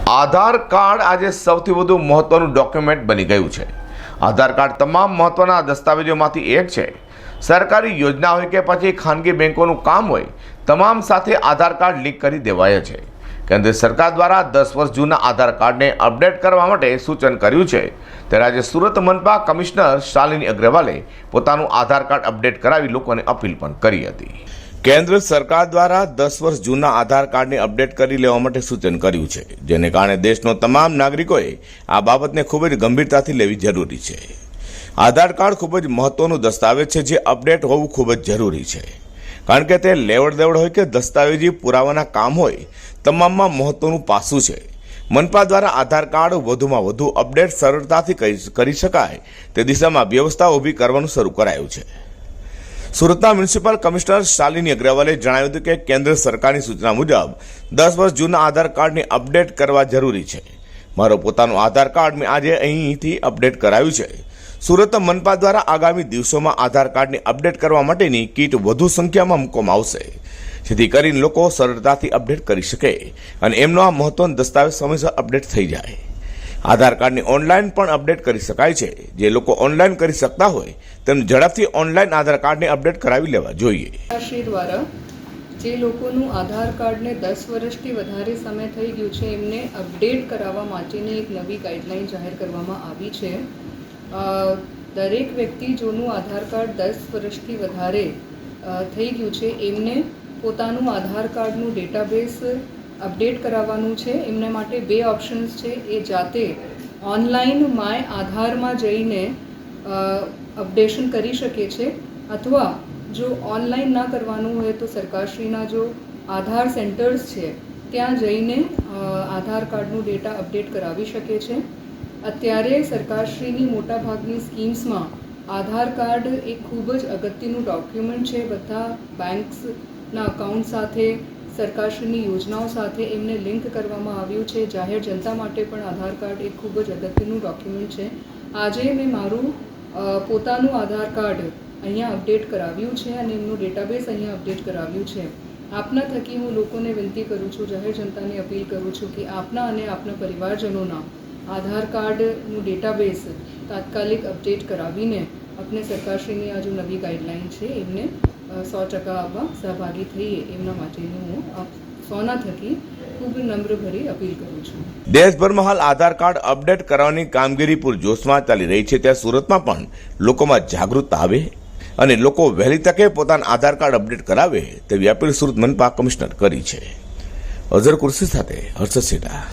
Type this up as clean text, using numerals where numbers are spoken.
આધાર card આજે સૌથી વધુ મહત્વનું ડોક્યુમેન્ટ બની ગયું છે। આધાર કાર્ડ તમામ મહત્વના દસ્તાવેજોમાંથી એક છે। સરકારી યોજના હોય કે પછી ખાનગી બેંકોનું કામ હોય, તમામ સાથે આધાર કાર્ડ લિંક કરી દેવાય છે। કેન્દ્ર સરકાર દ્વારા 10 વર્ષ જૂના આધાર કાર્ડને અપડેટ કરવા માટે સૂચન કર્યું છે। ત્યારે આજે સુરત મનપા કમિશનર શાલિની અગ્રવાલે પોતાનું આધાર કાર્ડ અપડેટ કરાવી લોકોને અપીલ પણ કરી હતી। કેન્દ્ર સરકાર દ્વારા 10 વર્ષ જૂના આધાર કાર્ડને અપડેટ કરી લેવા માટે સૂચન કર્યું છે, જેને કારણે દેશનો તમામ નાગરિકોએ આ બાબતને ખૂબ જ ગંભીરતાથી લેવી જરૂરી છે। આધાર કાર્ડ ખૂબ જ મહત્વનું દસ્તાવેજ છે, જે અપડેટ હોવું ખૂબ જ જરૂરી છે, કારણ કે તે લેવડ દેવડ હોય કે દસ્તાવેજી પુરાવાના કામ હોય, તમામમાં મહત્વનું પાસું છે। મનપા દ્વારા આધાર કાર્ડ વધુમાં વધુ અપડેટ સરળતાથી કરી શકાય તે દિશામાં વ્યવસ્થા ઊભી કરવાનું શરૂ કરાયું છે। સુરતના મ્યુનિસિપલ કમિશનર શાલિની અગ્રવાલે જણાવ્યું હતું કે કેન્દ્ર સરકારની સૂચના મુજબ 10 વર્ષ જૂના આધાર કાર્ડને અપડેટ કરવા જરૂરી છે। મારો પોતાનું આધાર કાર્ડ મેં આજે અહીંથી અપડેટ કરાવ્યું છે। સુરત મનપા દ્વારા આગામી દિવસોમાં આધાર કાર્ડને અપડેટ કરવા માટેની કીટ વધુ સંખ્યામાં મૂકવામાં આવશે, જેથી કરીને લોકો સરળતાથી અપડેટ કરી શકે અને એમનો આ મહત્વનો દસ્તાવેજ સમયસર અપડેટ થઈ જાય। આધાર કાર્ડને ઓનલાઈન પણ અપડેટ કરી શકાય છે। જે લોકો ઓનલાઈન કરી શકતા હોય તેમને ઝડપથી ઓનલાઈન આધાર કાર્ડને અપડેટ કરાવી લેવા જોઈએ। શ્રી દ્વારા જે લોકોનું આધાર કાર્ડને 10 વર્ષથી વધારે સમય થઈ ગયું છે એમને અપડેટ કરાવવા માટેની એક નવી ગાઈડલાઈન જાહેર કરવામાં આવી છે। દરેક વ્યક્તિ જોનું આધાર કાર્ડ 10 વર્ષથી વધારે થઈ ગયું છે એમને પોતાનું આધાર કાર્ડનું ડેટાબેઝ અપડેટ કરાવવાનું છે। એમના માટે 2 ઓપ્શન્સ છે। એ જાતે ઓનલાઈન માય આધારમાં જઈને અપડેશન કરી શકે છે, અથવા જો ઓનલાઈન ના કરવાનું હોય તો સરકારશ્રીના જો આધાર સેન્ટર્સ છે ત્યાં જઈને આધાર કાર્ડનું ડેટા અપડેટ કરાવી શકે છે। અત્યારે સરકારશ્રીની મોટાભાગની સ્કીમ્સમાં આધાર કાર્ડ એક ખૂબ જ અગત્યનું ડોક્યુમેન્ટ છે। બધા બેંક્સના અકાઉન્ટ સાથે, સરકારશ્રીની યોજનાઓ સાથે એમને લિંક કરવામાં આવ્યું છે। જાહેર જનતા માટે પણ આધાર કાર્ડ એક ખૂબ જ અગત્યનું ડોક્યુમેન્ટ છે। આજે મેં મારું પોતાનું આધાર કાર્ડ અહીંયા અપડેટ કરાવ્યું છે અને એમનું ડેટાબેઝ અહીંયા અપડેટ કરાવ્યું છે। આપના થકી હું લોકોને વિનંતી કરું છું, જાહેર જનતાને અપીલ કરું છું કે આપના અને આપના પરિવારજનોના આધાર કાર્ડનું ડેટાબેઝ તાત્કાલિક અપડેટ કરાવીને આપણે સરકારશ્રીની આ જો નવી ગાઈડલાઈન છે એમને 100% આવવા સહભાગી થઈએ એમના માટેનું હું સોના થકી ખૂબ નમ્રભરી અપીલ કરું છું। દેશભરમાં હાલ આધાર કાર્ડ અપડેટ કરવાની કામગીરી પૂરજોશમાં ચાલી રહી છે, ત્યાં સુરતમાં પણ લોકોમાં જાગૃતતા આવે અને લોકો વહેલી તકે પોતાના આધાર કાર્ડ અપડેટ કરાવે તેવી અપીલ સુરત મનપા કમિશનર કરી છે। અઝર કુર્સી સાથે હર્ષદ સેઠા।